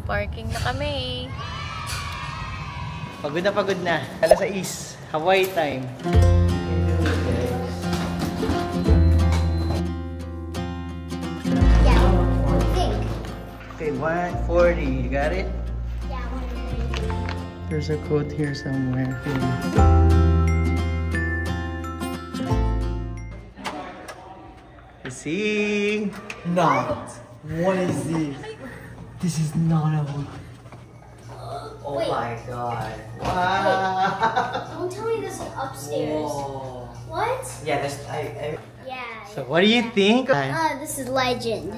Parking na kami. Pagod na. Alas 6. Hawaii time. Yeah, I think. Okay, 140. You got it? Yeah, 140. There's a code here somewhere. See? Not. What is this? This is not a book. Oh Wait. my god. Wow! Don't tell me this is upstairs. Whoa. What? Yeah, that's Yeah. So what do you think? This is legend.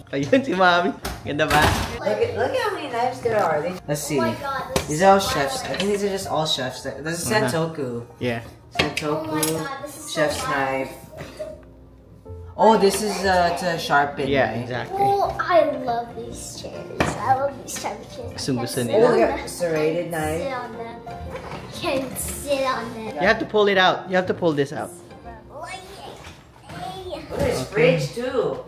Ayun si Mami. Ganda ba? look at how many knives there are. Let's see. Oh my god, this These is are all wild. chefs. I think these are just all chefs. This is Sentoku. Yeah. Sentoku. Oh my god, this is so Chef's wild. knife. Oh, this is to sharpen. Yeah, right? exactly. Oh, I love these chairs. I love these type of chairs. Gusto Can't nila. sit Oh, on yeah, them. serrated Sit knife. on them. Can't sit on them. You have to pull it out. You have to pull this out. Oh, there's fridge too.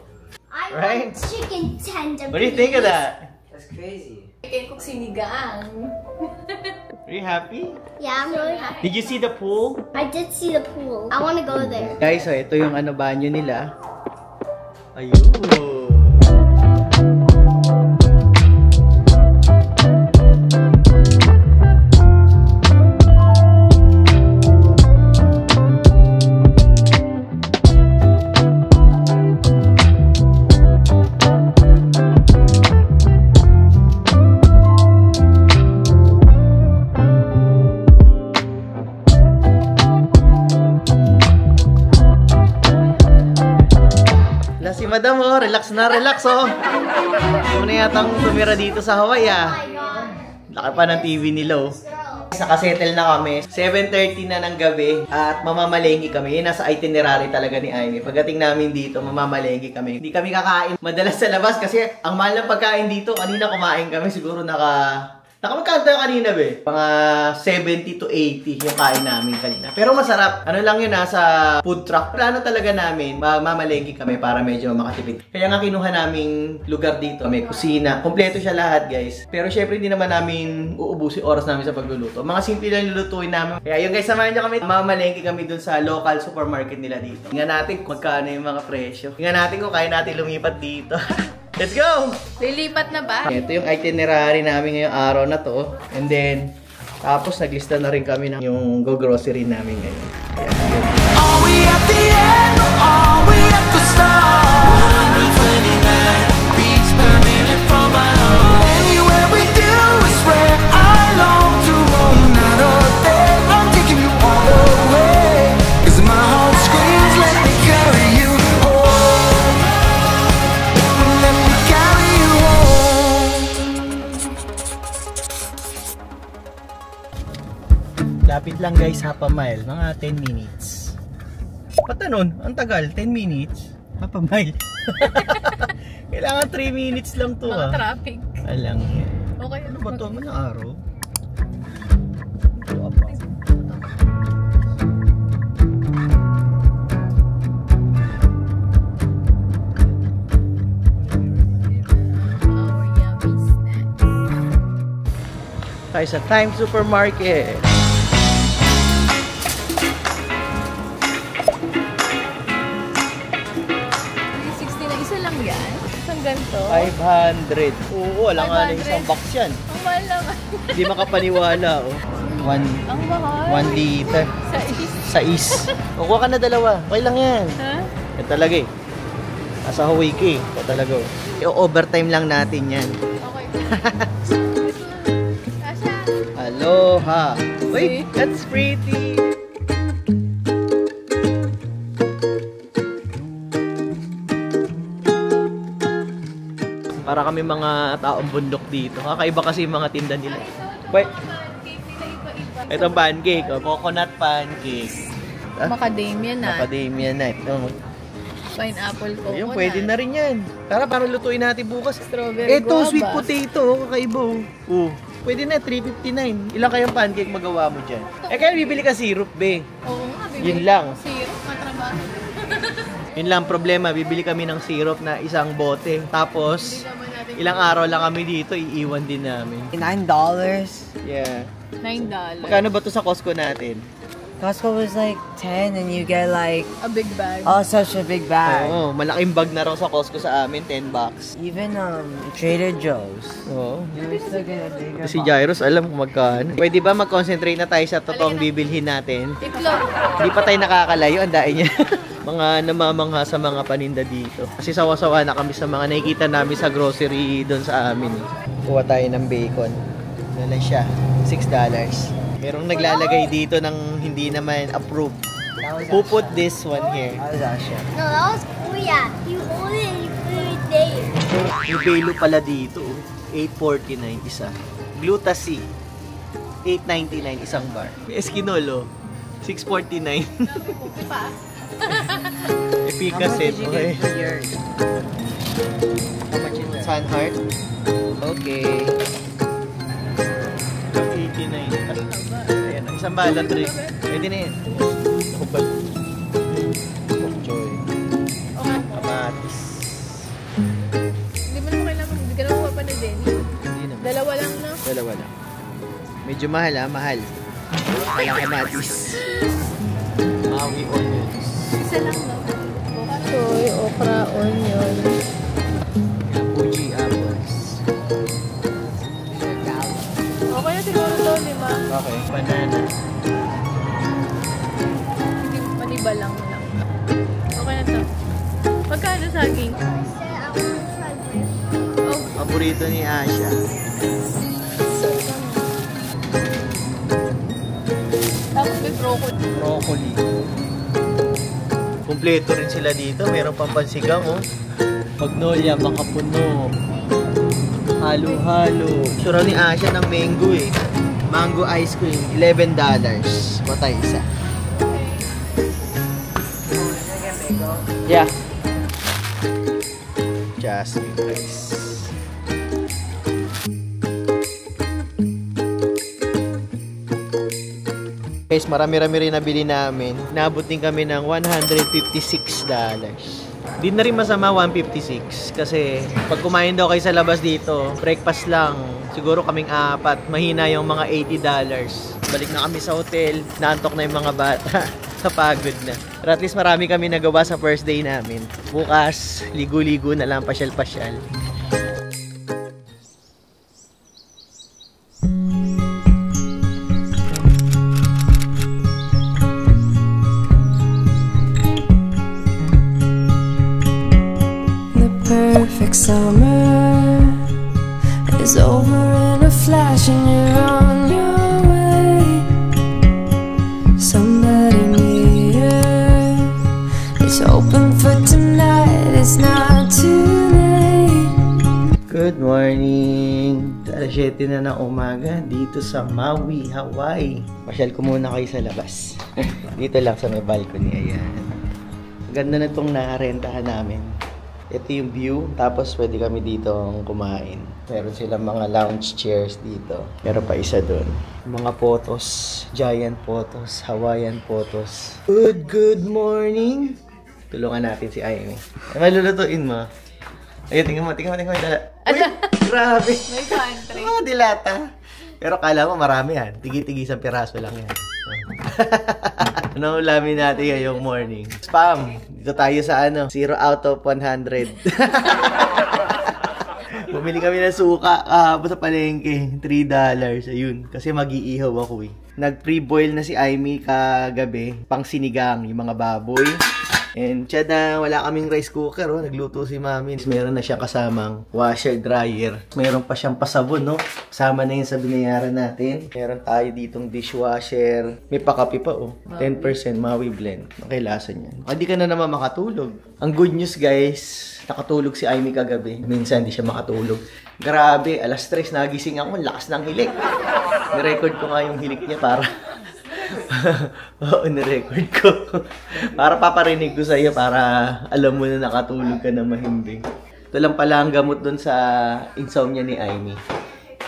I Right? want chicken tender. What do you think of that? That's crazy. Chicken kung sinigang. Are you happy? Yeah, I'm really happy. Did you see the pool? I did see the pool. I want to go there. Guys, so ito yung ano banyo nila. Ayun. Si Madam oh, relax na, relax oh. Ano na yatang tumira dito sa Hawaii ah. Oh my god. Laki pa ng TV nila oh. Nakasettle na kami. 7:30 na ng gabi at mamamalengke kami. Yun nasa itinerary talaga ni Amy. Pagdating namin dito, mamamalengke kami. Hindi kami kakain madalas sa labas kasi ang mahal ng pagkain dito. Kanina kumain kami siguro nakamagkanta kanina be. Mga 70 to 80 yung kain namin kanina. Pero masarap. Ano lang yun sa food truck. Plano talaga namin, mamalengke kami para medyo makatipid. Kaya nga kinuha naming lugar dito. May kusina. Kompleto siya lahat guys. Pero syempre hindi naman namin uubusin oras namin sa pagluluto. Mga simple lang lulutuin namin. Kaya yun guys, samahan niyo kami. Mamalengke kami dun sa local supermarket nila dito. Tingnan natin kung magkano yung mga presyo. Tingnan natin kung kaya natin lumipat dito. Let's go! Lilipat na ba? Ito yung itinerary namin ngayong araw na to. And then, tapos naglista na rin kami ng yung go-grocery namin ngayon. Are we at the end or are we at the start? 129 beats per minute from my heart. Anywhere we do is where I long to roam. Not a day, I'm taking you all away. 'Cause my heart screams, let me carry you home. Let me carry you home. Lapit lang guys, half a mile. Mga 10 minutes. Pata nun, ang tagal, 10 minutes. Half a mile. Kailangan 3 minutes lang to Mga ah. traffic. Alang yan. Okay. Ano ba to? Ano araw? Our yummy snacks. Tayo sa Times Supermarket. Isa lang yan? Isang ganito? 500. Oo, wala nga na 500. isang box yan. Ang mahal naman. Hindi makapaniwala oh. Ang mahal. 1 liter. Sa is. Sa is. Kukuha ka na dalawa. Okay lang yan. Ha? Yan talaga eh. Nasa Hawaii ka eh. Ito talaga oh. I-overtime lang natin yan. Okay. Kasha. Aloha. Wait, that's pretty. Para kami mga taong bundok dito. Kakaiba kasi yung mga tinda nila. Wait. Pancake nila iba-iba. Ito pancake, oh. Coconut pancake. Macadamia nut. Macadamia nut. Oh. Pineapple coconut. Ayun, pwede na rin yan. Tara, para lutuin natin bukas. Strawberry Ito, guava. sweet potato. Kakaiba. Oh. Pwede na, 359. Ilang kayang pancake magawa mo dyan? Eh, kaya bibili ka syrup, be. Oo nga, bibili Yun lang. ko syrup, matrabaho. Yun lang problema, bibili kami ng syrup na isang bote. Tapos, ilang araw lang kami dito, iiwan din namin. $9? Yeah. $9. Magkano ba to sa Costco natin? Costco was like 10 and you get like, A big bag. oh, such a big bag. Oo, malaking bag na raw sa Costco sa amin, $10. Even Trader Joe's. Oo. You were still get a bigger Si Jairus, alam kung magkano. Pwede ba mag-concentrate na tayo sa totoong bibilhin natin? Itlog. Hindi pa tayo nakakalayo, ang daing niya. Mga namamangha sa mga paninda dito. Kasi sawa-sawa na kami sa mga nakikita namin sa grocery doon sa amin. Kuha tayo ng bacon. Ano lang siya? $6. Merong naglalagay dito ng hindi naman approved. Who put this one here? That was Asha. No, that was Kuya. You hold it and you put it there. Yung Belo pala dito, $8.49 isa. Glutacy, $8.99 isang bar. May Eskinol, $6.49. Epicacet, okay. For yours? How much is it? Sunheart. Okay. 89. Ayan, isang balat rin. Pwede na yan. Kupal. Pokchoy. Okay. Kamatis. Hindi mo naman kailangan. Hindi ka naman pa na din. Hindi naman. Dalawa lang, no? Dalawa lang. Medyo mahal mahal. Walang kamatis. Maui onions. Isa lang, no? Choy, okra, onion. Fuji apples. Okay na siguro to, 5. Okay. Banana. Hindi, maniba lang. Okay na to. Magkano saging? I said I want to try this. Oh, Paborito ni Asha. tapos may broccoli. Broccoli. Kumpleto rin sila dito. Meron pang pansigang, oh. Magnolia, makapuno. Halo-halo. Sura ni Asha ng mango, eh. Mango ice cream, $11. Patay isa. Yeah. Jasmine rice. Guys, marami-rami rin nabili namin. Naabot din kami ng $156. Di na rin masama 156 kasi pag kumain daw kayo sa labas dito, breakfast lang. Siguro kaming 4, mahina yung mga $80. Balik na kami sa hotel, naantok na yung mga bata. Kapagod na. Pero at least marami kami nagawa sa first day namin. Bukas, ligo-ligo na lang, pasyal-pasyal. Perfect summer is over in a flash and you're on your way. Somebody near is open for tonight. It's not too late. Good morning! Alas 7 na ng umaga dito sa Maui, Hawaii. Pasyal ko muna kayo sa labas. Dito lang sa may balcony, ayan. Ganda na itong nakarentahan namin. Ito yung view, tapos pwede kami dito kumain. Meron silang mga lounge chairs dito. Meron pa isa doon. Mga photos, giant photos, Hawaiian photos. Good morning! Tulungan natin si Amy. Ay, malulutuin mo. Ayun, tingnan mo. Uy, grabe! May country. Mga dilata. Pero kala mo marami yan. Tigi-tigi isang piraso lang yan. Anong ulamin natin ngayong morning? Spam! Dito tayo sa 0 out of 100. Bumili kami ng suka sa palengke. $3. Ayun. Kasi mag-iihaw ako eh. Nag-pre-boil na si Amy kagabi. Pang sinigang yung mga baboy. And siya na wala kaming rice cooker, oh. Nagluto si mami. Meron na siyang kasamang washer dryer. Meron pa siyang pasabon, no? Kasama na yun sa binayaran natin. Meron tayo ditong dishwasher. May pakapi pa, oh. 10% Maui blend. Okay, lasa niyan. Hindi ka na naman makatulog. Ang good news, guys, nakatulog si Amy kagabi. Minsan hindi siya makatulog. Grabe, alas 3 nagising ako. Lakas ng hilik. Nirecord ko nga yung hilik niya para oo, nirecord ko. Para paparinig ko sa'yo para alam mo na nakatulog ka na mahimbing. Ito lang pala ang gamot doon sa insomnia ni Amy.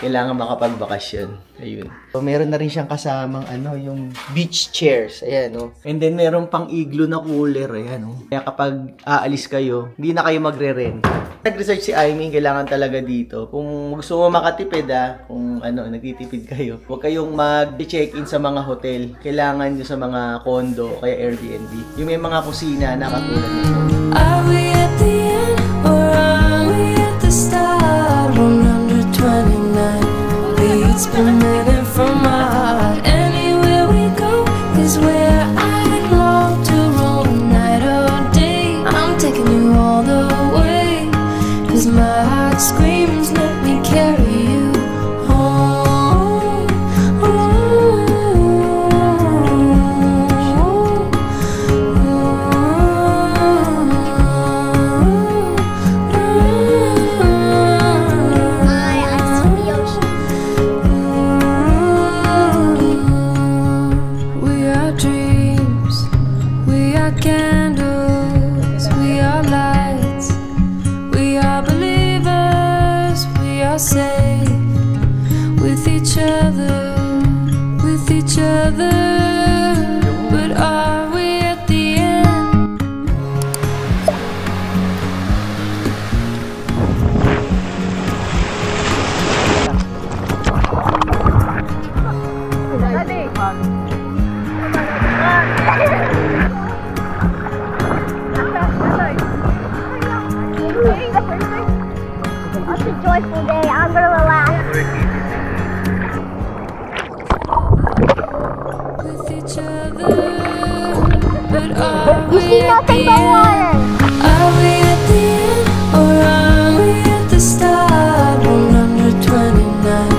kailangan makapagbakasyon. Ayun. So, meron na rin siyang kasamang ano, yung beach chairs. Ayan, oh. And then, meron pang igloo na cooler. Ayan, oh. Kaya kapag aalis kayo, hindi na kayo magre-rent. Nag-research si Aimee, kailangan talaga dito. Kung gusto mo makatipid, kung ano, nagtitipid kayo, huwag kayong mag-check-in sa mga hotel. Kailangan nyo sa mga condo, kaya Airbnb. Yung may mga kusina na katulad nito. Are we at the end or are we at the start? 129 beats per minute from my heart. Anywhere we go is where I long to roam. Night or day, I'm taking you all the way. 'Cause my heart screams, let me carry you home. We are dreams, we are candles, we are lights, we are believers, we are safe with each other, with each other. But are we at the end? It's a joyful day. I'm gonna laugh. With each other. But are You we see at the nothing but end? water. Are we at the end or are we at the start? 129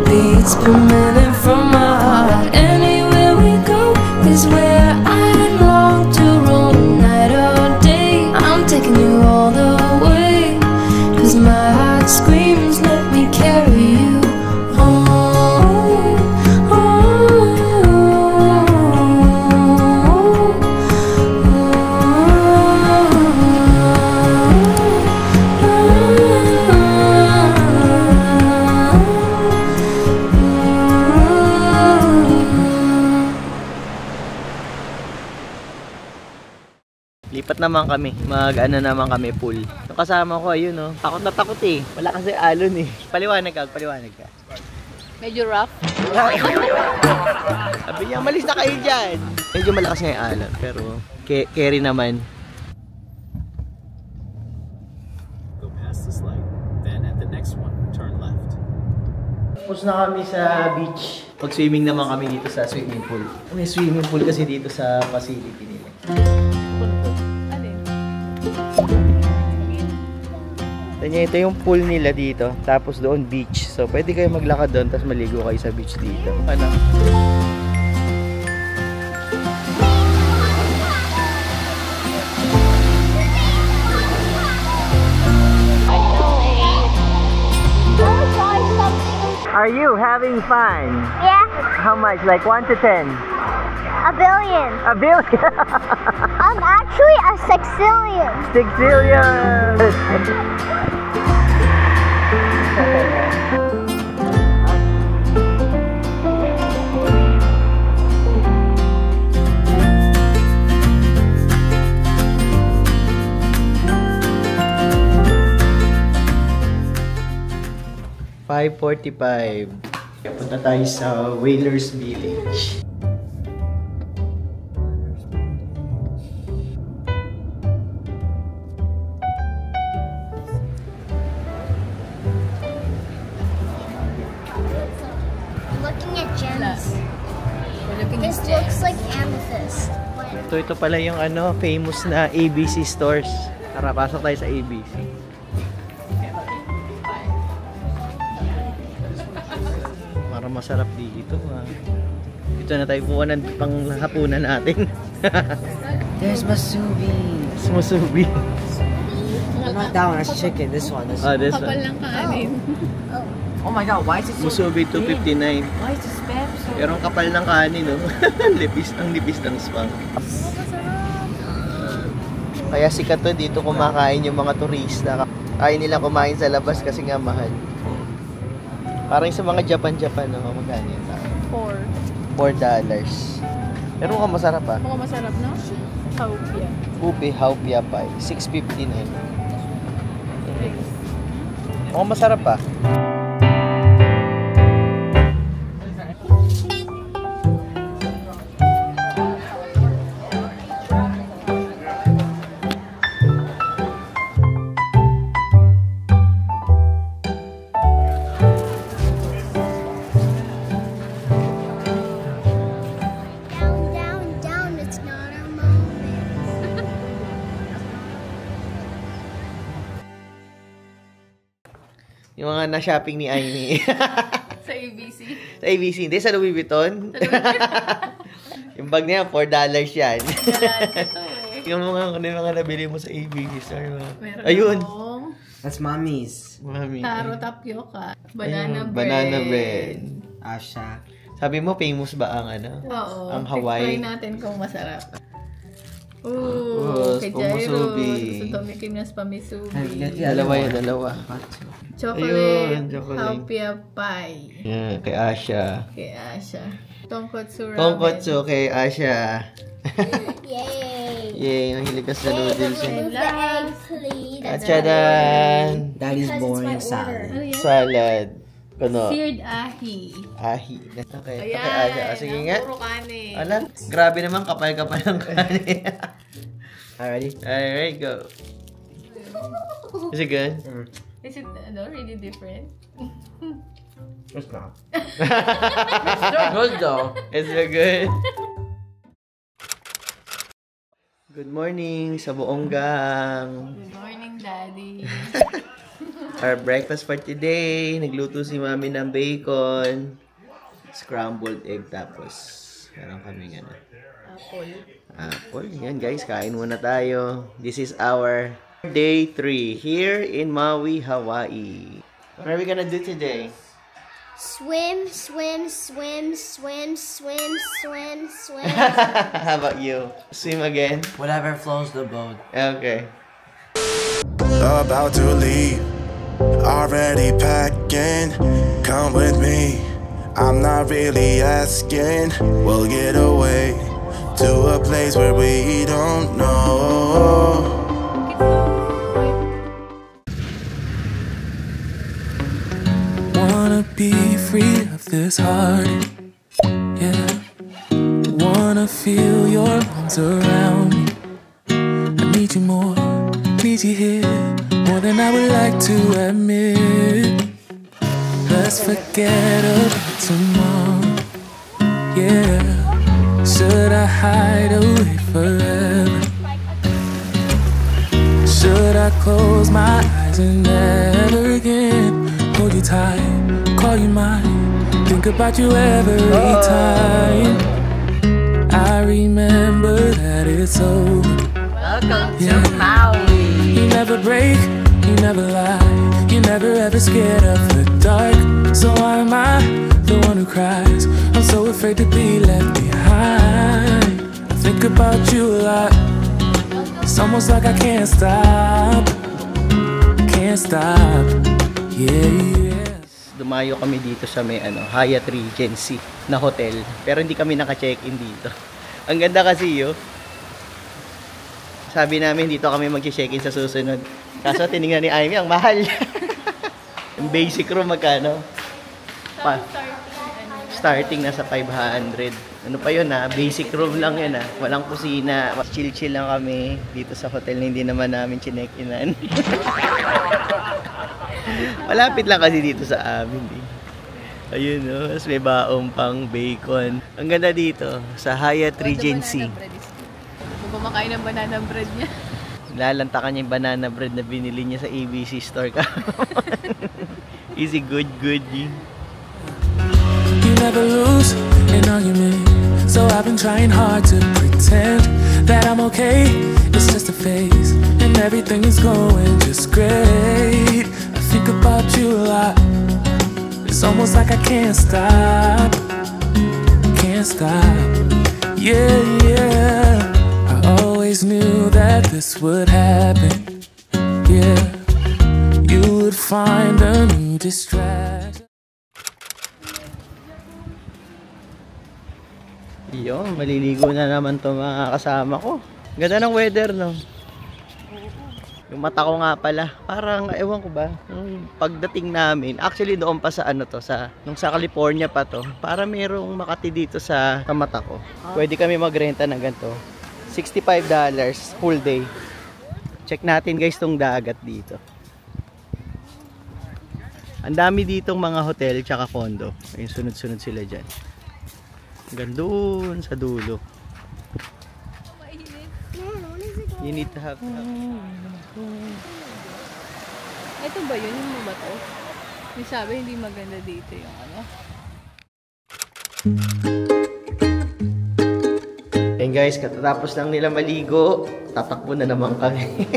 beats per minute from my heart. Anywhere we go is where I long to roam. Night or day, I'm taking you all the way. 'Cause my heart screams, let me carry you home. Lipat naman kami. Mag-ano naman kami, pool. Yung kasama ko, ayun, oh. Takot na takot eh. Wala kasi alon eh. Paliwanag ka, paliwanag ka. Medyo rough. Sabi niya, malis na kayo dyan. Medyo malakas nga yung alon, pero carry naman. Go past this light. Then at the next one, turn left. Tapos na kami sa beach. Pag-swimming naman kami dito sa swimming pool. May swimming pool kasi dito sa facility nila. Ito yung pool nila dito. Tapos doon beach. So pwede kayo maglakad doon tapos maligo kayo sa beach dito. Ano? Are you having fun? Yeah, How much? Like 1 to 10? a billion. A billion! I'm actually a sexillion. 6 billion! $5.45. Punta tayo sa Whalers Village. Looking at gems. We're looking This at looks gems. like amethyst. Ito pala yung ano, famous na ABC stores. Tara, pasok tayo sa ABC. Para masarap dito. Dito na tayo puwan ng panghapunan natin. There's masubi. Sumusubi. Not that one, that's chicken. This one. This Ah, one. this Kapal one. ng kanin. Oh my god, why is it so Musubi big? 259. Why is the spam so Pero ang kapal ng kanin, no? Ang lipis ng spam. Kaya sikat to, dito kumakain yung mga turista. Kaya nila kumain sa labas kasi nga mahal. Parang sa mga Japan, no? Magkano yun? $4. Pero mukhang masarap ah. Mukhang masarap, no? Haupia. Ube Haupia Pie. $6.59. Mukhang masarap ah. Down, it's not a moment. Yung mga na-shopping ni Aimee. Sa ABC. Sa ABC. Hindi, sa Louis Vuitton. Yung bag niya, $4 yan. Yung mga nabili mo sa ABC store. Ayun. That's mommy's. Mami. Taro tapioca. Ayun, Banana bread. Banana bread. Asha. Sabi mo, famous ba ang Oo. Ang Hawaii? Try natin kung masarap. Oh, kay pamisubi. Jairo. Gusto tumikim na sa pamisubi. Dalawa yun, dalawa. Chocolate. Ayun, chocolate. Haupia pie. Yeah, kay Asha. Kay Asha. Tonkotsu ramen. Tonkotsu kay Asha. Yay. Yay, mahilig ka sa noodles. Remove the egg, please. At chadan! Daddy's Because it's boring my salad. Ano yan? Salad. Ano? Seared ahi. Ahi. Okay, Ayan. kay Asha. Ah, sige nga. Puro kanin. Alam, grabe naman kapal-kapal ng kanin. Alrighty? Alright, go. Is it good? Is it really different? It's not. Good though. Is it good? Good morning sa buong gang. Good morning, Daddy. Our breakfast for today, nagluto si Mami ng bacon, scrambled egg, tapos meron kaming apple. Yan guys, kain muna tayo. This is our day 3 here in Maui, Hawaii. What are we gonna do today? Swim, swim, swim, swim, swim, swim, swim. How about you? Swim again? Whatever floats the boat. Okay. About to leave, already packing. Come with me, I'm not really asking. We'll get away to a place where we don't know. Wanna be free of this heart, yeah. Wanna feel your arms around me. I need you more, need you here, more than I would like to admit. Let's forget about tomorrow, yeah. Should I hide away forever? Should I close my eyes and never again hold you tight, call you mine, think about you every time? I remember that it's over. Welcome Yeah. to Maui. You never break, you never lie, you never ever scared of the dark. So why am I the one who cries? I'm so afraid to be left behind. I think about you a lot. It's almost like I can't stop. Can't stop. Yeah. Dumayo kami dito sa may Hyatt Regency na hotel. Pero hindi kami naka-check-in dito. Ang ganda kasi yun. Sabi namin dito kami mag-check-in sa susunod. Kaso tinignan ni Aimee, ang mahal. Yung basic room magkano? Starting na sa 500. Ano pa yun basic room lang yun Walang kusina. Chill-chill lang kami dito sa hotel na hindi naman namin chinek-inan. Malapit lang kasi dito sa amin Ayun Tapos may baong pang bacon. Ang ganda dito sa Hyatt Regency. Kumakain ng banana bread niya. Lalantakan niya yung banana bread na binili niya sa ABC store ka. Easy good. You never lose an argument, so I've been trying hard to pretend that I'm okay. It's just a phase, and everything is going just great. I think about you a lot. It's almost like I can't stop. Can't stop. Yeah. I always knew that this would happen. Yeah, you would find a new distraction. Yun, maliligo na naman to mga kasama ko. Ganda ng weather, no? Yung mata ko nga pala, parang, ewan ko ba, nung pagdating namin, actually doon pa sa ano to, nung sa California pa to, para merong Makati dito sa mata ko. Pwede kami magrenta ng ganito. $65 full day. Check natin guys tong dagat dito. Ang dami ditong mga hotel tsaka condo. Ayun, sunod-sunod sila dyan. Hanggang doon sa dulo. You need to have Ito ba yun? Yung ba to? May sabi hindi maganda dito yung ano. And guys, katatapos lang nila maligo, tatakbo na naman kami.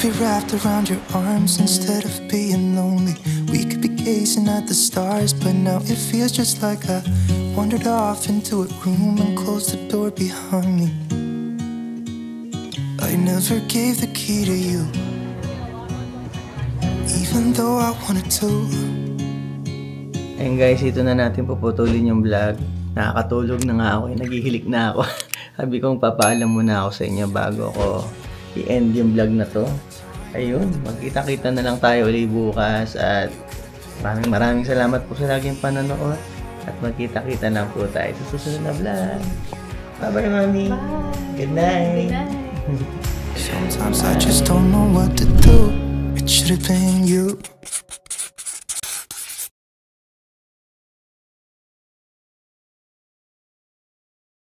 Be wrapped around your arms instead of being lonely. We could be gazing at the stars, but now it feels just like I wandered off into a room and closed the door behind me. I never gave the key to you, even though I wanted to. And guys, ito na natin puputulin yung vlog. Nakakatulog na nga ako, naghihilik na ako. Sabi kong papaalam muna ako sa inyo bago ako i-end yung vlog na to. Ayun, magkita-kita na lang tayo ulit bukas at maraming salamat po sa laging panonood at magkita-kita na po tayo sa susunod na vlog. Bye-bye, Mami. Good night. Sometimes I just don't know what to do. It should have been you.